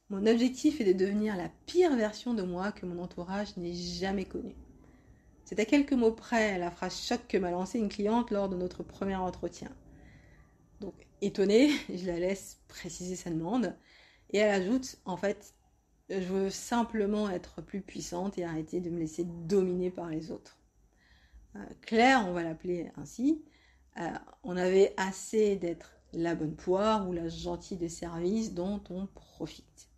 Mon objectif est de devenir la pire version de moi que mon entourage n'ait jamais connue. C'est à quelques mots près la phrase choc que m'a lancée une cliente lors de notre premier entretien. Donc, étonnée, je la laisse préciser sa demande et elle ajoute, en fait, je veux simplement être plus puissante et arrêter de me laisser dominer par les autres. Claire, on va l'appeler ainsi, on avait assez d'être la bonne poire ou la gentille de service dont on profite.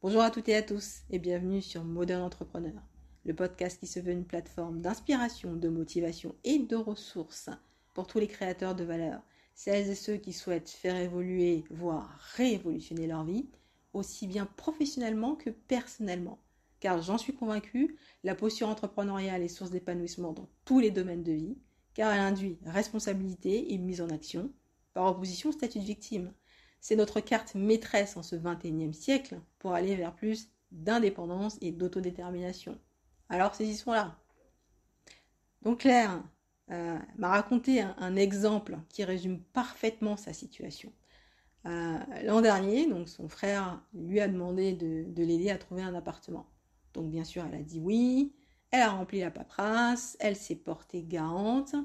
Bonjour à toutes et à tous et bienvenue sur Modern Entrepreneur, le podcast qui se veut une plateforme d'inspiration, de motivation et de ressources pour tous les créateurs de valeur, celles et ceux qui souhaitent faire évoluer, voire révolutionner leur vie, aussi bien professionnellement que personnellement. Car j'en suis convaincue, la posture entrepreneuriale est source d'épanouissement dans tous les domaines de vie, car elle induit responsabilité et mise en action, par opposition au statut de victime. C'est notre carte maîtresse en ce 21e siècle pour aller vers plus d'indépendance et d'autodétermination. Alors saisissons-la. Donc Claire m'a raconté un exemple qui résume parfaitement sa situation. L'an dernier, donc son frère lui a demandé de l'aider à trouver un appartement. Donc bien sûr, elle a dit oui, elle a rempli la paperasse, elle s'est portée garante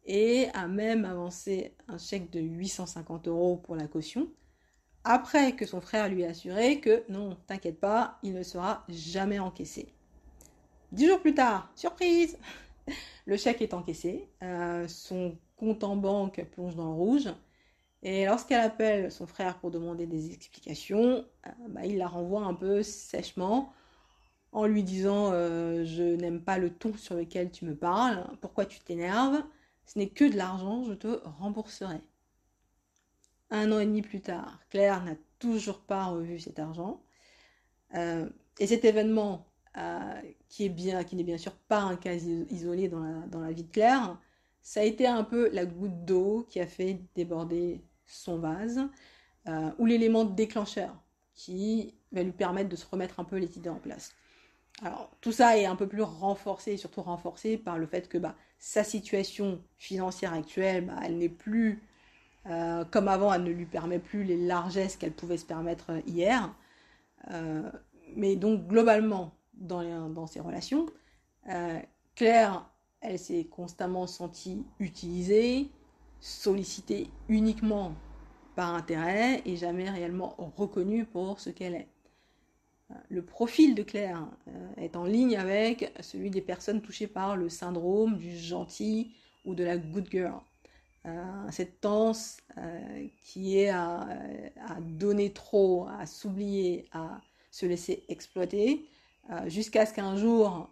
et a même avancé un chèque de 850 € pour la caution, après que son frère lui a assuré que non, t'inquiète pas, il ne sera jamais encaissé. 10 jours plus tard, surprise, le chèque est encaissé, son compte en banque plonge dans le rouge, et lorsqu'elle appelle son frère pour demander des explications, il la renvoie un peu sèchement en lui disant je n'aime pas le ton sur lequel tu me parles, pourquoi tu t'énerves, ce n'est que de l'argent, je te rembourserai. 1 an et demi plus tard, Claire n'a toujours pas revu cet argent. Et cet événement, qui n'est bien sûr pas un cas isolé dans la vie de Claire, ça a été un peu la goutte d'eau qui a fait déborder son vase, ou l'élément déclencheur qui va lui permettre de se remettre un peu les idées en place. Alors, tout ça est un peu plus renforcé, surtout renforcé par le fait que sa situation financière actuelle, elle n'est plus comme avant, elle ne lui permet plus les largesses qu'elle pouvait se permettre hier. Mais donc, globalement, dans ses relations, Claire, elle s'est constamment sentie utilisée, sollicitée uniquement par intérêt et jamais réellement reconnue pour ce qu'elle est. Le profil de Claire est en ligne avec celui des personnes touchées par le syndrome du gentil ou de la good girl. Cette tendance qui est à donner trop, à s'oublier, à se laisser exploiter, jusqu'à ce qu'un jour,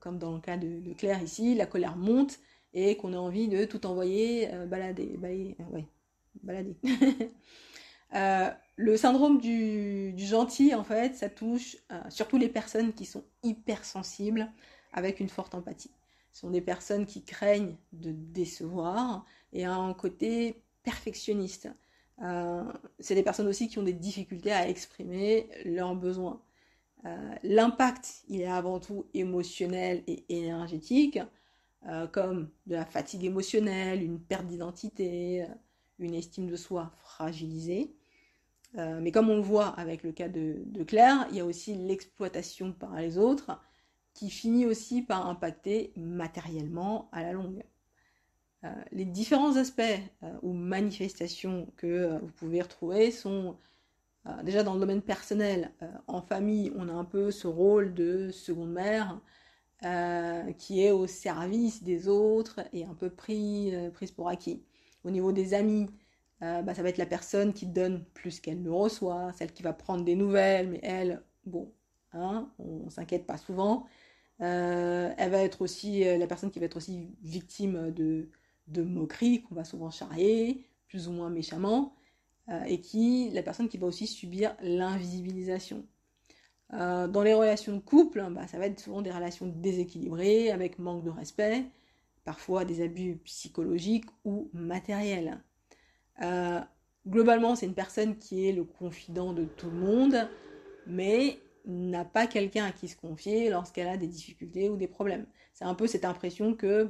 comme dans le cas de Claire ici, la colère monte et qu'on ait envie de tout envoyer balader. Le syndrome du gentil, en fait, ça touche surtout les personnes qui sont hypersensibles avec une forte empathie. Ce sont des personnes qui craignent de décevoir et un côté perfectionniste. C'est des personnes aussi qui ont des difficultés à exprimer leurs besoins. L'impact, il est avant tout émotionnel et énergétique, comme de la fatigue émotionnelle, une perte d'identité, une estime de soi fragilisée. Mais comme on le voit avec le cas de Claire, il y a aussi l'exploitation par les autres qui finit aussi par impacter matériellement à la longue. Les différents aspects ou manifestations que vous pouvez retrouver sont déjà dans le domaine personnel. En famille, on a un peu ce rôle de seconde mère qui est au service des autres et un peu prise pour acquis. Au niveau des amis, ça va être la personne qui donne plus qu'elle ne reçoit, celle qui va prendre des nouvelles, mais elle, on s'inquiète pas souvent. Elle va être aussi la personne qui va être aussi victime de moqueries qu'on va souvent charrier, plus ou moins méchamment, et la personne qui va aussi subir l'invisibilisation. Dans les relations de couple, ça va être souvent des relations déséquilibrées, avec manque de respect, parfois des abus psychologiques ou matériels. Globalement, c'est une personne qui est le confident de tout le monde, mais n'a pas quelqu'un à qui se confier lorsqu'elle a des difficultés ou des problèmes. C'est un peu cette impression que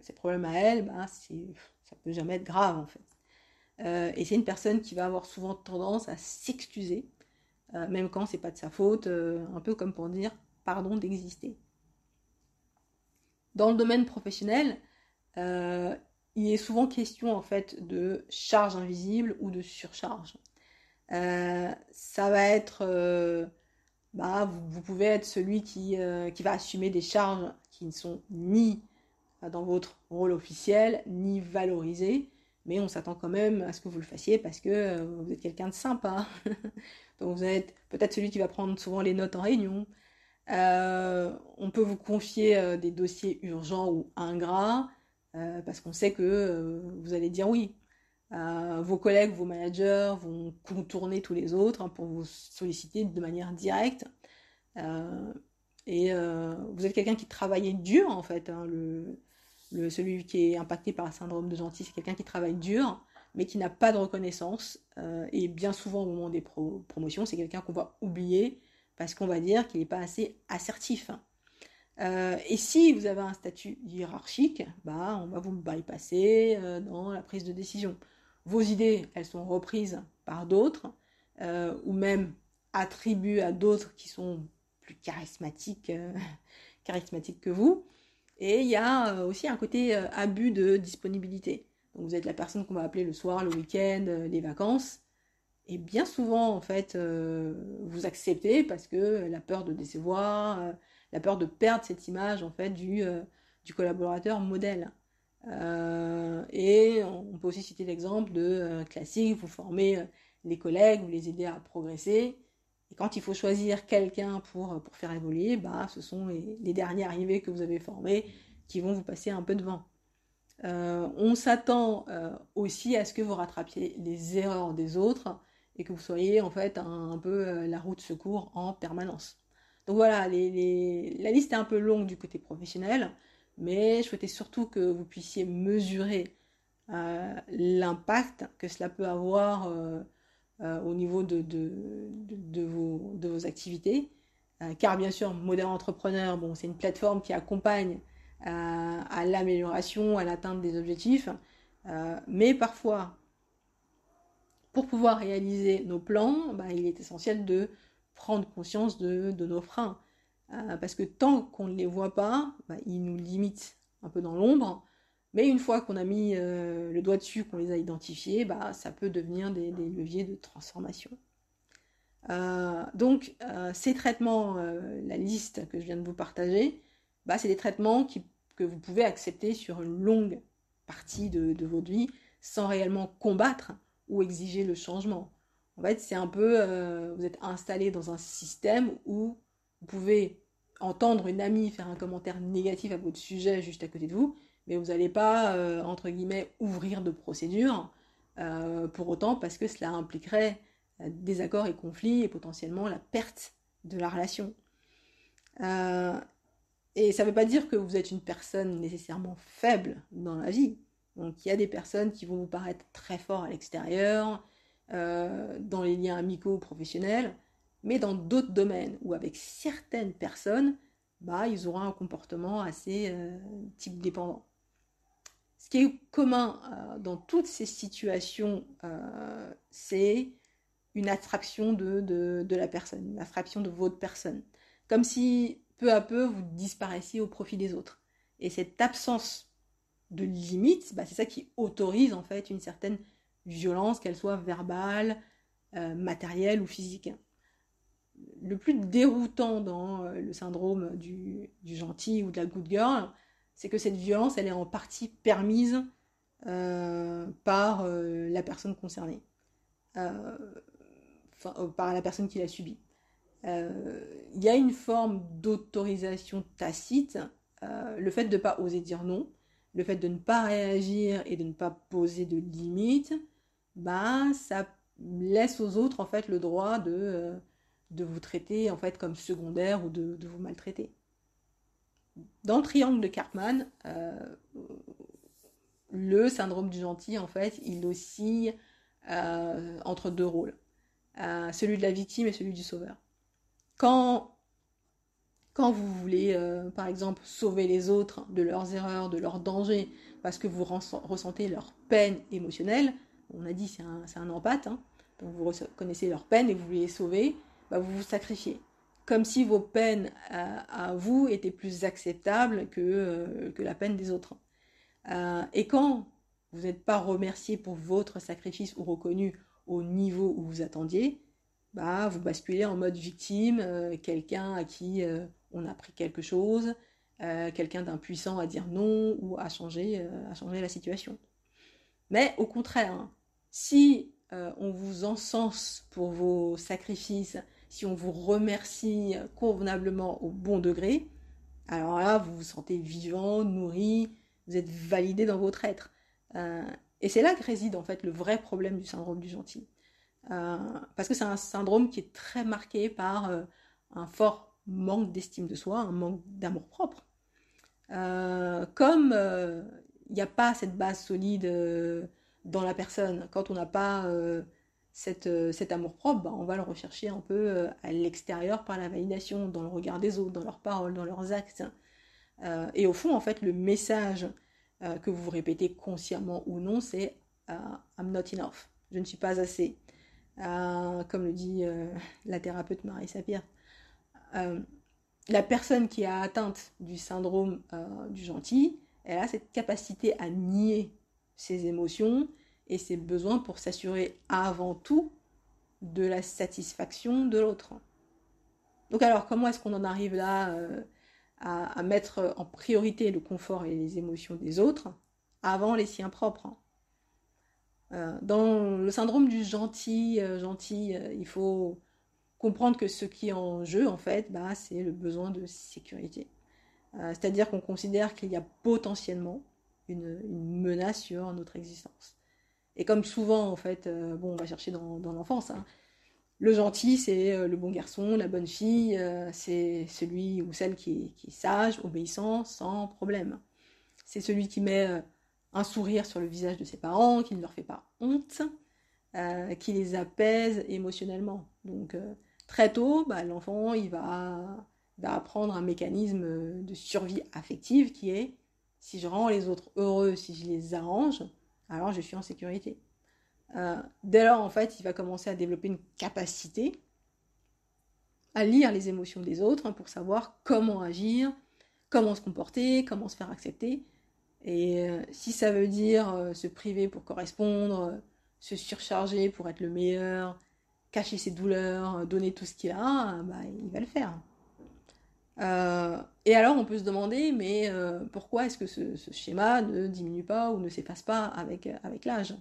ces problèmes à elle, ça peut jamais être grave en fait. Et c'est une personne qui va avoir souvent tendance à s'excuser, même quand c'est pas de sa faute, un peu comme pour dire pardon d'exister. Dans le domaine professionnel, euh, il est souvent question en fait de charge invisible ou de surcharge. Ça va être, vous pouvez être celui qui va assumer des charges qui ne sont ni dans votre rôle officiel, ni valorisées, mais on s'attend quand même à ce que vous le fassiez parce que vous êtes quelqu'un de sympa. Donc vous êtes peut-être celui qui va prendre souvent les notes en réunion. On peut vous confier des dossiers urgents ou ingrats parce qu'on sait que vous allez dire oui. Vos collègues, vos managers vont contourner tous les autres pour vous solliciter de manière directe. Euh, vous êtes quelqu'un qui travaille dur en fait. Celui qui est impacté par un syndrome de gentil, c'est quelqu'un qui travaille dur, mais qui n'a pas de reconnaissance. Et bien souvent, au moment des promotions, c'est quelqu'un qu'on va oublier parce qu'on va dire qu'il n'est pas assez assertif. Et si vous avez un statut hiérarchique, on va vous bypasser dans la prise de décision. Vos idées, elles sont reprises par d'autres, ou même attribuées à d'autres qui sont plus charismatiques que vous. Et il y a aussi un côté abus de disponibilité. Donc vous êtes la personne qu'on va appeler le soir, le week-end, les vacances. Et bien souvent, en fait, vous acceptez parce que la peur de décevoir, la peur de perdre cette image, en fait, du collaborateur modèle. Et on peut aussi citer l'exemple de classique, vous formez les collègues, vous les aidez à progresser. Et quand il faut choisir quelqu'un pour faire évoluer, ce sont les derniers arrivés que vous avez formés qui vont vous passer un peu devant. On s'attend aussi à ce que vous rattrapiez les erreurs des autres et que vous soyez en fait un peu la roue de secours en permanence. Donc voilà, la liste est un peu longue du côté professionnel, mais je souhaitais surtout que vous puissiez mesurer l'impact que cela peut avoir au niveau de vos activités. Car bien sûr, Modern Entrepreneur, c'est une plateforme qui accompagne à l'amélioration, à l'atteinte des objectifs. Mais parfois, pour pouvoir réaliser nos plans, il est essentiel de prendre conscience de nos freins. Parce que tant qu'on ne les voit pas, ils nous limitent un peu dans l'ombre. Mais une fois qu'on a mis le doigt dessus, qu'on les a identifiés, ça peut devenir des leviers de transformation. Donc, ces traitements, la liste que je viens de vous partager, c'est des traitements que vous pouvez accepter sur une longue partie de votre vie sans réellement combattre ou exiger le changement. En fait, c'est un peu, vous êtes installé dans un système où vous pouvez entendre une amie faire un commentaire négatif à votre sujet juste à côté de vous, mais vous n'allez pas, entre guillemets, ouvrir de procédure pour autant parce que cela impliquerait désaccords et conflits et potentiellement la perte de la relation. Et ça ne veut pas dire que vous êtes une personne nécessairement faible dans la vie. Donc il y a des personnes qui vont vous paraître très fortes à l'extérieur, dans les liens amicaux ou professionnels, mais dans d'autres domaines où avec certaines personnes, ils auront un comportement assez type dépendant. Ce qui est commun dans toutes ces situations, c'est une abstraction de la personne, une abstraction de votre personne. Comme si peu à peu vous disparaissez au profit des autres. Et cette absence de limite, c'est ça qui autorise en fait une certaine violence, qu'elle soit verbale, matérielle ou physique. Le plus déroutant dans le syndrome du gentil ou de la good girl, c'est que cette violence, elle est en partie permise par la personne concernée. Par la personne qui l'a subi. Il y a une forme d'autorisation tacite, le fait de ne pas oser dire non, le fait de ne pas réagir et de ne pas poser de limites, ça laisse aux autres en fait le droit de vous traiter en fait comme secondaire ou de vous maltraiter. Dans le triangle de Karpman, le syndrome du gentil en fait, il oscille entre deux rôles. Celui de la victime et celui du sauveur. Quand vous voulez, par exemple, sauver les autres de leurs erreurs, de leurs dangers, parce que vous ressentez leur peine émotionnelle, on a dit c'est un empathe, hein, donc vous reconnaissez leur peine et vous voulez les sauver, bah vous vous sacrifiez. Comme si vos peines à vous étaient plus acceptables que la peine des autres. Et quand vous n'êtes pas remercié pour votre sacrifice ou reconnu au niveau où vous attendiez, bah vous basculez en mode victime, quelqu'un à qui on a pris quelque chose, quelqu'un d'impuissant à dire non ou à changer la situation. Mais au contraire, hein, si on vous encense pour vos sacrifices, si on vous remercie convenablement au bon degré, alors là, vous vous sentez vivant, nourri, vous êtes validé dans votre être. Et c'est là que réside en fait le vrai problème du syndrome du gentil. Parce que c'est un syndrome qui est très marqué par un fort manque d'estime de soi, un manque d'amour-propre. Comme il n'y a pas cette base solide dans la personne, quand on n'a pas cet amour-propre, bah, on va le rechercher un peu à l'extérieur par la validation, dans le regard des autres, dans leurs paroles, dans leurs actes. Et au fond, en fait, le message que vous répétez consciemment ou non, c'est I'm not enough, je ne suis pas assez. Comme le dit la thérapeute Marie Sapir. La personne qui est atteinte du syndrome du gentil, elle a cette capacité à nier ses émotions et ses besoins pour s'assurer avant tout de la satisfaction de l'autre. Donc alors, comment est-ce qu'on en arrive là à mettre en priorité le confort et les émotions des autres avant les siens propres? Dans le syndrome du gentil, il faut comprendre que ce qui est en jeu, en fait, bah, c'est le besoin de sécurité. C'est-à-dire qu'on considère qu'il y a potentiellement une menace sur notre existence. Et comme souvent, en fait, on va chercher dans l'enfance, hein, le gentil, c'est le bon garçon, la bonne fille, c'est celui ou celle qui est sage, obéissant, sans problème. C'est celui qui met un sourire sur le visage de ses parents, qui ne leur fait pas honte, qui les apaise émotionnellement. Donc très tôt, bah, l'enfant il va apprendre un mécanisme de survie affective qui est si je rends les autres heureux, si je les arrange, alors je suis en sécurité. Dès lors, en fait, il va commencer à développer une capacité à lire les émotions des autres hein, pour savoir comment agir, comment se comporter, comment se faire accepter. Et si ça veut dire se priver pour correspondre, se surcharger pour être le meilleur, cacher ses douleurs, donner tout ce qu'il a, bah, il va le faire. Et alors on peut se demander, mais pourquoi est-ce que ce schéma ne diminue pas ou ne s'efface pas avec l'âge?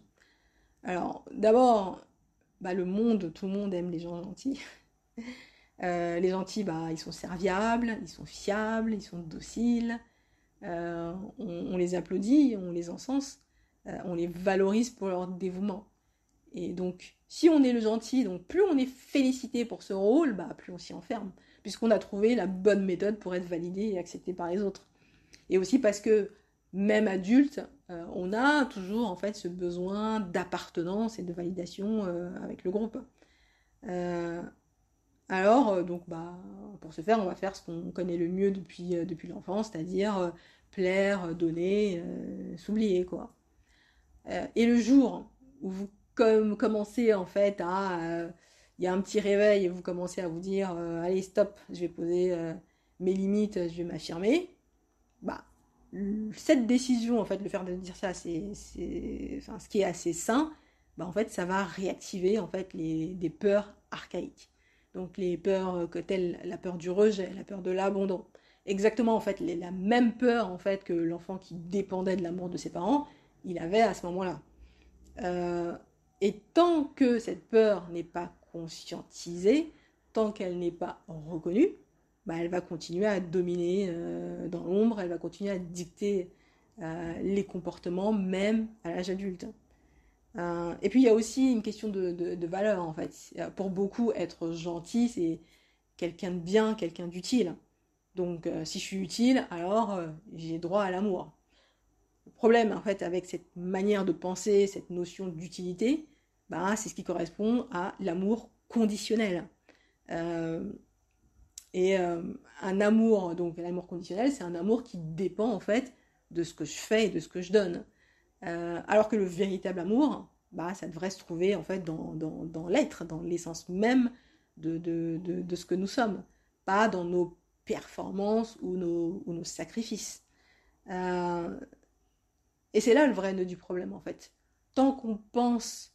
Alors d'abord, bah, tout le monde aime les gens gentils. Les gentils, bah, ils sont serviables, ils sont fiables, ils sont dociles. On les applaudit, on les encense, on les valorise pour leur dévouement. Et donc, si on est le gentil, donc plus on est félicité pour ce rôle, bah, plus on s'y enferme, puisqu'on a trouvé la bonne méthode pour être validé et accepté par les autres. Et aussi parce que, même adulte, on a toujours en fait ce besoin d'appartenance et de validation avec le groupe. Donc, bah, pour ce faire, on va faire ce qu'on connaît le mieux depuis l'enfance, c'est-à-dire plaire, donner, s'oublier, quoi. Et le jour où vous commencez en fait il y a un petit réveil et vous commencez à vous dire allez stop, je vais poser mes limites, je vais m'affirmer, bah cette décision en fait, le faire de dire ça, enfin, ce qui est assez sain, bah en fait ça va réactiver en fait des peurs archaïques. Donc les peurs telles la peur du rejet, la peur de l'abandon. Exactement en fait la même peur en fait que l'enfant qui dépendait de l'amour de ses parents, il avait à ce moment-là. Et tant que cette peur n'est pas conscientisée, tant qu'elle n'est pas reconnue, bah, elle va continuer à dominer dans l'ombre, elle va continuer à dicter les comportements même à l'âge adulte. Et puis il y a aussi une question de valeur en fait. Pour beaucoup, être gentil, c'est quelqu'un de bien, quelqu'un d'utile. Donc si je suis utile, alors j'ai droit à l'amour. Le problème en fait avec cette manière de penser, cette notion d'utilité, bah, c'est ce qui correspond à l'amour conditionnel. Un amour, donc l'amour conditionnel, c'est un amour qui dépend en fait de ce que je fais et de ce que je donne. Alors que le véritable amour, ça devrait se trouver en fait dans l'être, dans l'essence même de ce que nous sommes, pas dans nos performances ou nos sacrifices. Et c'est là le vrai nœud du problème en fait. Tant qu'on pense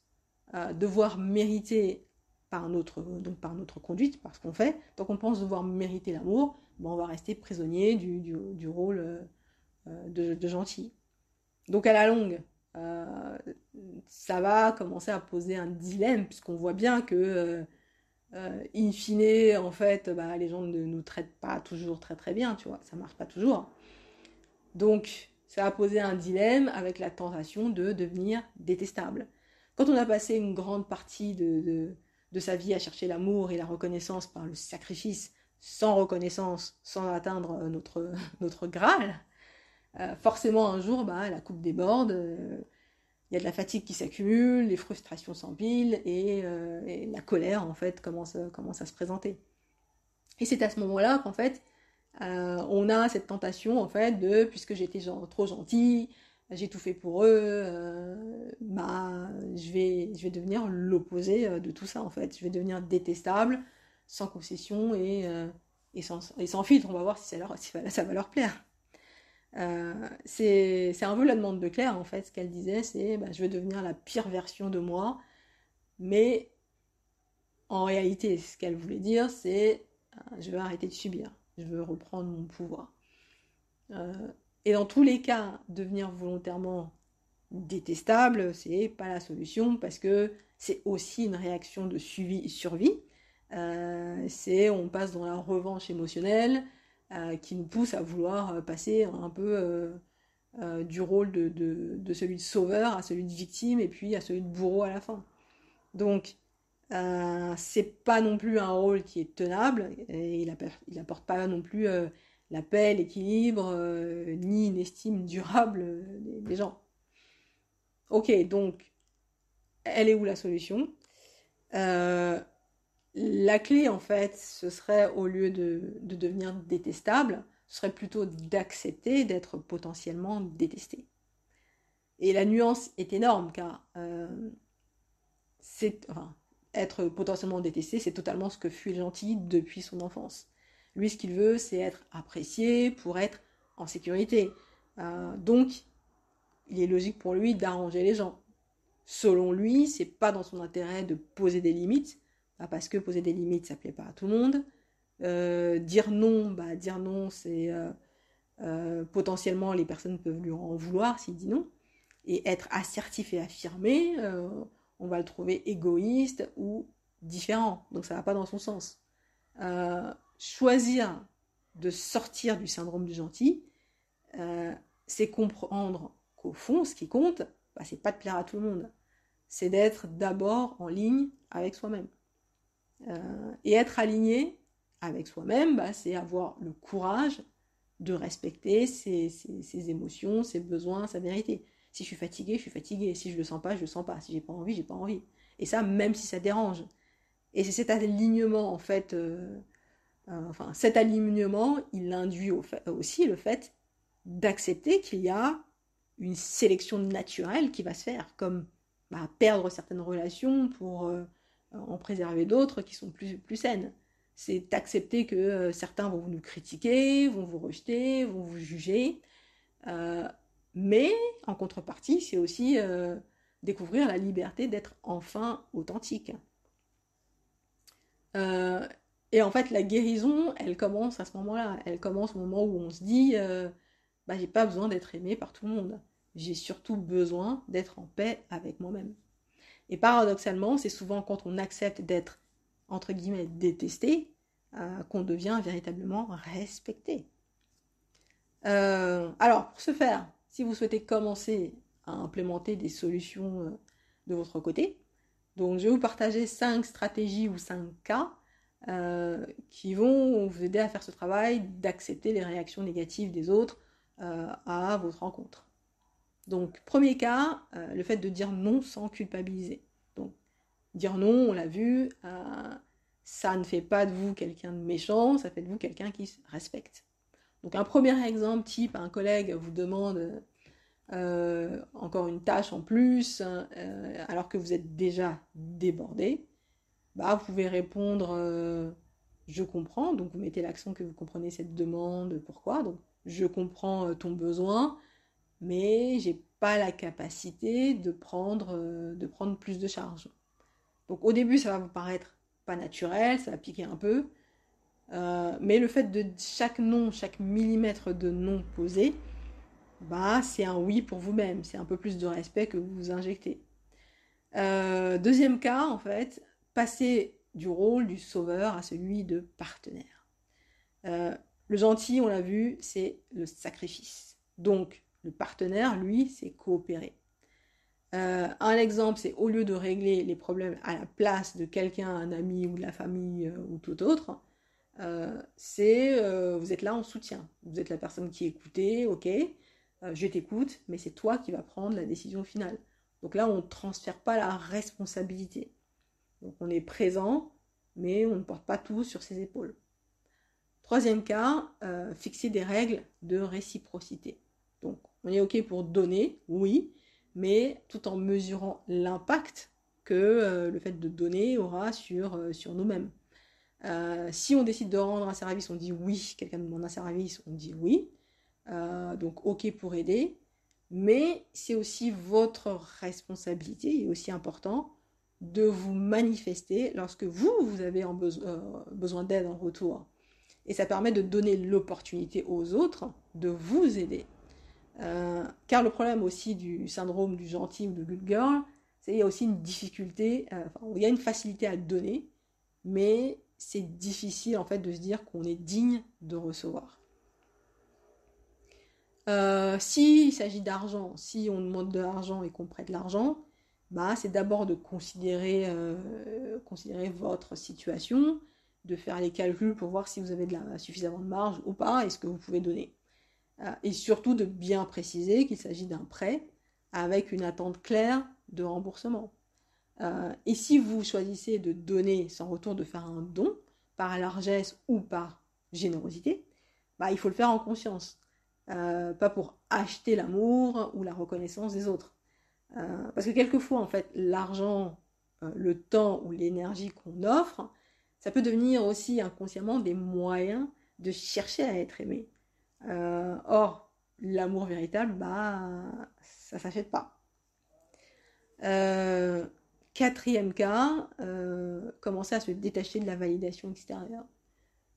devoir mériter par notre conduite, par ce qu'on fait, tant qu'on pense devoir mériter l'amour, on va rester prisonnier du rôle de gentil. Donc à la longue, ça va commencer à poser un dilemme, puisqu'on voit bien que, in fine, en fait, les gens ne nous traitent pas toujours très très bien, tu vois, ça marche pas toujours. Donc, ça a posé un dilemme avec la tentation de devenir détestable. Quand on a passé une grande partie de sa vie à chercher l'amour et la reconnaissance par le sacrifice, sans reconnaissance, sans atteindre notre Graal, forcément un jour, la coupe déborde, y a de la fatigue qui s'accumule, les frustrations s'empilent et la colère en fait commence à se présenter. Et c'est à ce moment-là qu'en fait, on a cette tentation en fait puisque j'étais trop gentil, j'ai tout fait pour eux, je vais devenir l'opposé de tout ça en fait. Je vais devenir détestable, sans concession et sans filtre. On va voir si ça va leur plaire. C'est un peu la demande de Claire en fait. Ce qu'elle disait, c'est je vais devenir la pire version de moi, mais en réalité, ce qu'elle voulait dire, c'est je vais arrêter de subir, je veux reprendre mon pouvoir. Et dans tous les cas, devenir volontairement détestable, c'est pas la solution parce que c'est aussi une réaction de survie. On passe dans la revanche émotionnelle qui nous pousse à vouloir passer un peu du rôle de celui de sauveur à celui de victime et puis à celui de bourreau à la fin. Donc, c'est pas non plus un rôle qui est tenable et il apporte pas non plus la paix, l'équilibre, ni une estime durable des gens. Ok, donc, elle est où la solution? La clé, en fait, ce serait, au lieu de devenir détestable, ce serait plutôt d'accepter d'être potentiellement détesté. Et la nuance est énorme, car être potentiellement détesté, c'est totalement ce que fuit le gentil depuis son enfance. Lui, ce qu'il veut, c'est être apprécié pour être en sécurité. Donc, il est logique pour lui d'arranger les gens. Selon lui, c'est pas dans son intérêt de poser des limites, parce que poser des limites, ça plaît pas à tout le monde. Dire non, c'est potentiellement les personnes peuvent lui en vouloir s'il dit non. Et être assertif et affirmé, on va le trouver égoïste ou différent. Donc ça va pas dans son sens. Choisir de sortir du syndrome du gentil, c'est comprendre qu'au fond, ce qui compte, c'est pas de plaire à tout le monde. C'est d'être d'abord en ligne avec soi-même. Et être aligné avec soi-même, c'est avoir le courage de respecter ses émotions, ses besoins, sa vérité. Si je suis fatiguée, je suis fatiguée. Si je le sens pas, je le sens pas. Si j'ai pas envie, j'ai pas envie. Et ça, même si ça dérange. Et c'est cet alignement, en fait, cet alignement, il induit aussi le fait d'accepter qu'il y a une sélection naturelle qui va se faire, comme perdre certaines relations pour en préserver d'autres qui sont plus saines. C'est accepter que certains vont nous critiquer, vont vous rejeter, vont vous juger, mais en contrepartie, c'est aussi découvrir la liberté d'être enfin authentique. Et en fait, la guérison, elle commence à ce moment-là. Elle commence au moment où on se dit j'ai pas besoin d'être aimé par tout le monde. J'ai surtout besoin d'être en paix avec moi-même. Et paradoxalement, c'est souvent quand on accepte d'être, entre guillemets, détesté, qu'on devient véritablement respecté. Alors, pour ce faire, si vous souhaitez commencer à implémenter des solutions de votre côté, donc je vais vous partager 5 stratégies ou 5 cas qui vont vous aider à faire ce travail d'accepter les réactions négatives des autres à votre rencontre. Donc, premier cas, le fait de dire non sans culpabiliser. Donc, dire non, on l'a vu, ça ne fait pas de vous quelqu'un de méchant, ça fait de vous quelqu'un qui se respecte. Donc, un premier exemple type, un collègue vous demande encore une tâche en plus, alors que vous êtes déjà débordé, bah, vous pouvez répondre je comprends, donc vous mettez l'accent que vous comprenez cette demande, pourquoi, donc je comprends ton besoin, mais j'ai pas la capacité de prendre plus de charge. Donc au début, ça va vous paraître pas naturel, ça va piquer un peu, mais le fait de chaque non, chaque millimètre de non posé, bah c'est un oui pour vous-même, c'est un peu plus de respect que vous vous injectez. Deuxième cas, en fait, passer du rôle du sauveur à celui de partenaire. Le gentil, on l'a vu, c'est le sacrifice. Donc, le partenaire, lui, c'est coopérer. Un exemple, c'est au lieu de régler les problèmes à la place de quelqu'un, un ami ou de la famille ou tout autre, vous êtes là en soutien. Vous êtes la personne qui écoutait, ok, je t'écoute, mais c'est toi qui vas prendre la décision finale. Donc là, on ne transfère pas la responsabilité. Donc on est présent, mais on ne porte pas tout sur ses épaules. Troisième cas, fixer des règles de réciprocité. Donc on est ok pour donner, oui, mais tout en mesurant l'impact que le fait de donner aura sur nous-mêmes. Si on décide de rendre un service, on dit oui, quelqu'un nous demande un service, on dit oui. Donc ok pour aider, mais c'est aussi votre responsabilité, il est aussi important de vous manifester lorsque vous avez besoin d'aide en retour. Et ça permet de donner l'opportunité aux autres de vous aider. Car le problème aussi du syndrome du gentil ou de good girl, c'est qu'il y a aussi une difficulté, il y a une facilité à donner, mais c'est difficile en fait de se dire qu'on est digne de recevoir. S'il s'agit d'argent, si on demande de l'argent et qu'on prête de l'argent, bah, c'est d'abord de considérer votre situation, de faire les calculs pour voir si vous avez suffisamment de marge ou pas et ce que vous pouvez donner. Et surtout de bien préciser qu'il s'agit d'un prêt avec une attente claire de remboursement. Et si vous choisissez de donner sans retour, de faire un don, par largesse ou par générosité, bah, il faut le faire en conscience. Pas pour acheter l'amour ou la reconnaissance des autres. Parce que quelquefois, en fait, l'argent, le temps ou l'énergie qu'on offre, ça peut devenir aussi inconsciemment des moyens de chercher à être aimé. Or, l'amour véritable, bah, ça s'achète pas. Quatrième cas, commencer à se détacher de la validation extérieure.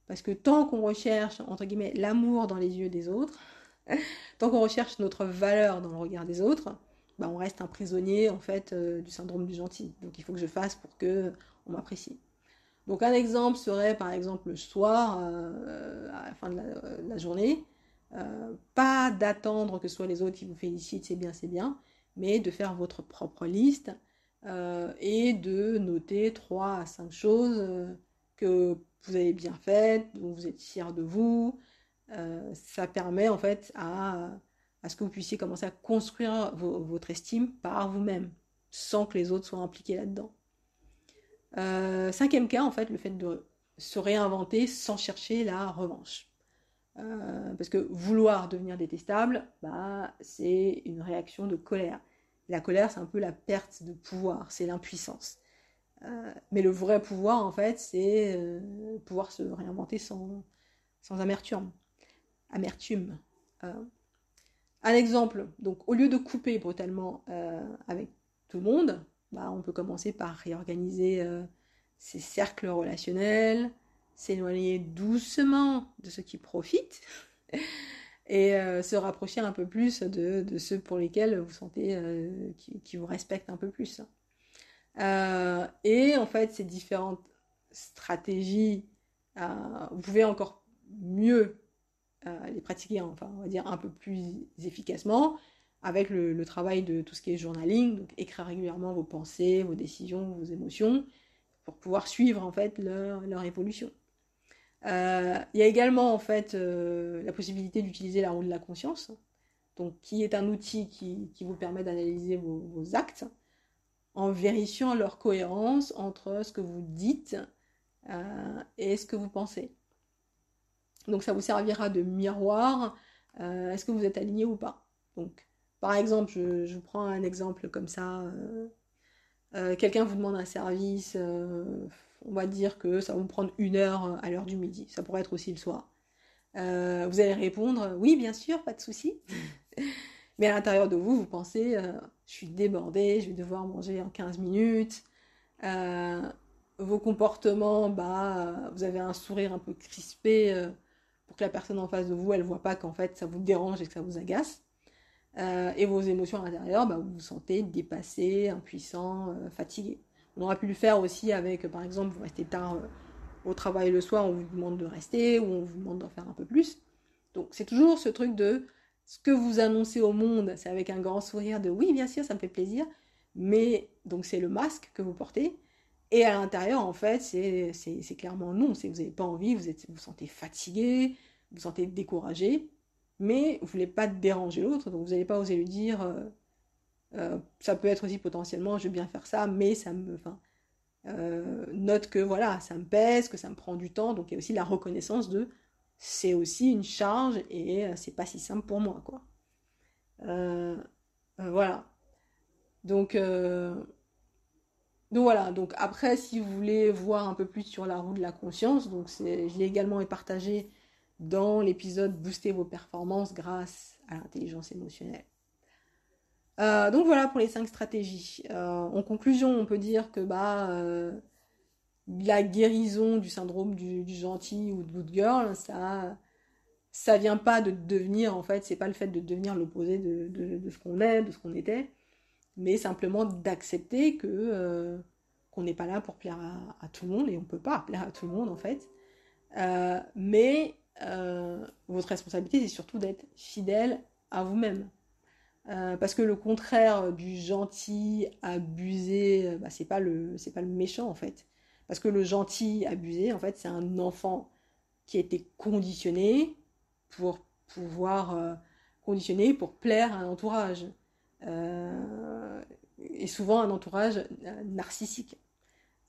Parce que tant qu'on recherche, entre guillemets, l'amour dans les yeux des autres, tant qu'on recherche notre valeur dans le regard des autres, bah on reste un prisonnier en fait du syndrome du gentil. Donc il faut que je fasse pour que on m'apprécie. Donc un exemple serait par exemple le soir, à la fin de la journée, pas d'attendre que ce soit les autres qui vous félicitent, c'est bien, mais de faire votre propre liste et de noter 3 à 5 choses que vous avez bien faites, dont vous êtes fier de vous. Ça permet en fait à ce que vous puissiez commencer à construire votre estime par vous-même, sans que les autres soient impliqués là-dedans. Cinquième cas, en fait, le fait de se réinventer sans chercher la revanche. Parce que vouloir devenir détestable, bah, c'est une réaction de colère. La colère, c'est un peu la perte de pouvoir, c'est l'impuissance. Mais le vrai pouvoir, en fait, c'est pouvoir se réinventer sans amertume. Un exemple, donc au lieu de couper brutalement avec tout le monde, bah, on peut commencer par réorganiser ses cercles relationnels, s'éloigner doucement de ceux qui profitent et se rapprocher un peu plus de ceux pour lesquels vous sentez qui vous respectent un peu plus. Et en fait, ces différentes stratégies, vous pouvez encore mieux les pratiquer, enfin, on va dire un peu plus efficacement avec le travail de tout ce qui est journaling, donc écrire régulièrement vos pensées, vos décisions, vos émotions, pour pouvoir suivre en fait leur évolution. Il y a également en fait la possibilité d'utiliser la roue de la conscience, donc qui est un outil qui vous permet d'analyser vos actes en vérifiant leur cohérence entre ce que vous dites et ce que vous pensez. Donc ça vous servira de miroir, est-ce que vous êtes aligné ou pas. Donc par exemple, je vous prends un exemple comme ça. Quelqu'un vous demande un service, on va dire que ça va vous prendre 1 heure à l'heure du midi. Ça pourrait être aussi le soir. Vous allez répondre, oui, bien sûr, pas de souci. Mais à l'intérieur de vous, vous pensez, je suis débordée, je vais devoir manger en 15 minutes. Euh, Vos comportements, vous avez un sourire un peu crispé pour que la personne en face de vous, elle voit pas qu'en fait ça vous dérange et que ça vous agace. Et vos émotions à l'intérieur, vous vous sentez dépassé, impuissant, fatigué. On aurait pu le faire aussi avec, par exemple, vous restez tard au travail le soir, on vous demande de rester ou on vous demande d'en faire un peu plus. Donc c'est toujours ce truc de ce que vous annoncez au monde, c'est avec un grand sourire de oui, bien sûr, ça me fait plaisir, mais donc c'est le masque que vous portez. Et à l'intérieur, en fait, c'est clairement non, c'est que vous n'avez pas envie, vous vous sentez fatigué, vous vous sentez découragé, mais vous ne voulez pas déranger l'autre, donc vous n'allez pas oser lui dire, ça peut être aussi potentiellement, je vais bien faire ça, mais ça me, enfin, note que voilà, ça me pèse, que ça me prend du temps, donc il y a aussi la reconnaissance de, c'est aussi une charge et c'est pas si simple pour moi, quoi. Euh, voilà. Donc, euh, donc voilà, donc après, si vous voulez voir un peu plus sur la roue de la conscience, je l'ai également partagé dans l'épisode Booster vos performances grâce à l'intelligence émotionnelle. Donc voilà pour les 5 stratégies. En conclusion, on peut dire que la guérison du syndrome du gentil ou de good girl, ça vient pas de devenir, en fait, c'est pas le fait de devenir l'opposé de ce qu'on est, de ce qu'on était, mais simplement d'accepter qu'on n'est pas là pour plaire à tout le monde, et on peut pas plaire à tout le monde, en fait. Votre responsabilité, c'est surtout d'être fidèle à vous-même. Parce que le contraire du gentil abusé, c'est pas le méchant, en fait. Parce que le gentil abusé, en fait, c'est un enfant qui a été conditionné pour pouvoir conditionner pour plaire à un entourage. Et souvent un entourage narcissique.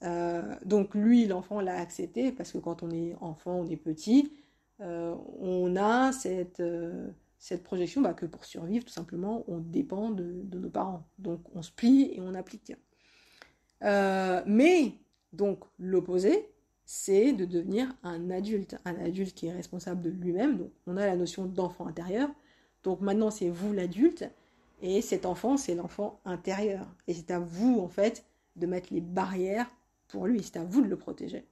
Donc lui, l'enfant l'a accepté parce que quand on est enfant, on est petit, on a cette projection que pour survivre, tout simplement, on dépend de nos parents. Donc on se plie et on applique. Mais donc l'opposé, c'est de devenir un adulte qui est responsable de lui-même. Donc on a la notion d'enfant intérieur. Donc maintenant c'est vous l'adulte et cet enfant c'est l'enfant intérieur. Et c'est à vous en fait de mettre les barrières pour lui. C'est à vous de le protéger.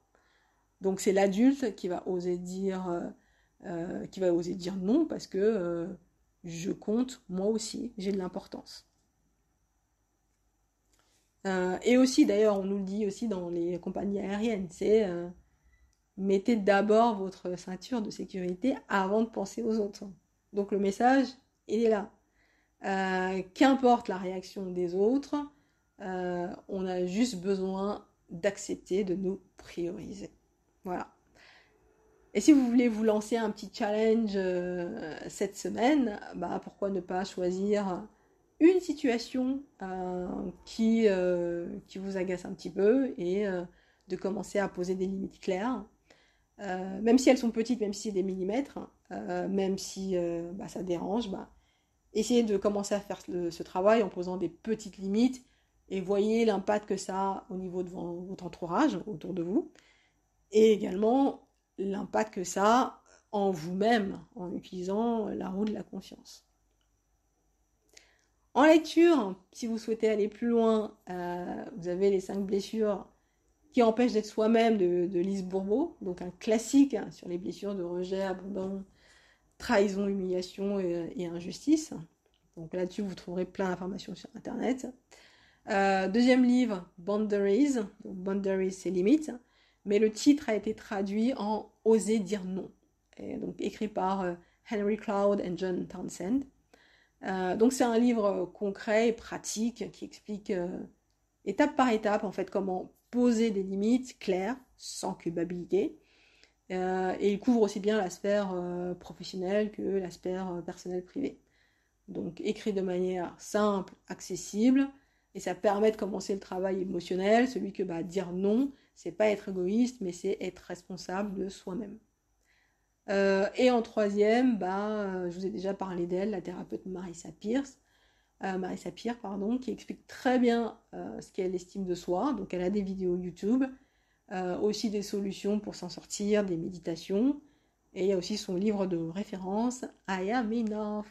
Donc c'est l'adulte qui va oser dire non parce que je compte moi aussi, j'ai de l'importance. Et aussi, d'ailleurs, on nous le dit aussi dans les compagnies aériennes, c'est mettez d'abord votre ceinture de sécurité avant de penser aux autres. Donc le message, il est là. Qu'importe la réaction des autres, on a juste besoin d'accepter de nous prioriser. Voilà. Et si vous voulez vous lancer un petit challenge cette semaine, pourquoi ne pas choisir une situation qui vous agace un petit peu et de commencer à poser des limites claires. Même si elles sont petites, même si c'est des millimètres, même si ça dérange, essayez de commencer à faire ce travail en posant des petites limites et voyez l'impact que ça a au niveau de votre entourage, autour de vous, et également l'impact que ça a en vous-même en utilisant la roue de la conscience. En lecture, si vous souhaitez aller plus loin, vous avez les 5 blessures qui empêchent d'être soi-même de Lise Bourbeau, donc un classique sur les blessures de rejet, abandon, trahison, humiliation et injustice. Donc là-dessus, vous trouverez plein d'informations sur Internet. Deuxième livre, Boundaries. Donc Boundaries, c'est limites. Mais le titre a été traduit en Oser dire non. Et donc écrit par Henry Cloud et John Townsend. Donc c'est un livre concret et pratique qui explique étape par étape en fait comment poser des limites claires sans culpabilité. Et il couvre aussi bien la sphère professionnelle que la sphère personnelle privée. Donc écrit de manière simple, accessible, et ça permet de commencer le travail émotionnel, celui que dire non, c'est pas être égoïste, mais c'est être responsable de soi-même. Et en troisième, je vous ai déjà parlé d'elle, la thérapeute Marissa Peers. Marissa Peer, pardon, qui explique très bien ce qu'est l'estime de soi. Donc elle a des vidéos YouTube, aussi des solutions pour s'en sortir, des méditations. Et il y a aussi son livre de référence, I Am Enough.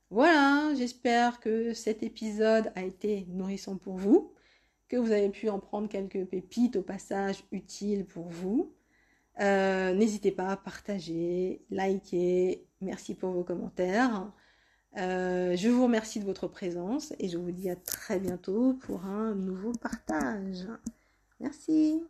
Voilà, j'espère que cet épisode a été nourrissant pour vous, que vous avez pu en prendre quelques pépites au passage utiles pour vous. N'hésitez pas à partager, liker. Merci pour vos commentaires. Je vous remercie de votre présence et je vous dis à très bientôt pour un nouveau partage. Merci.